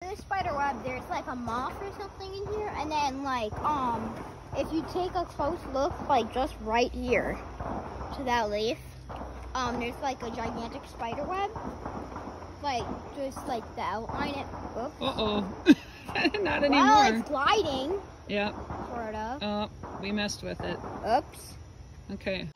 this spider web, there's like a moth or something in here, and then like if you take a close look, like just right here to that leaf, there's like a gigantic spider web, like just like the outline. Not anymore. Well, it's gliding. Yep. Sort of. Oh, we messed with it. Oops. Okay.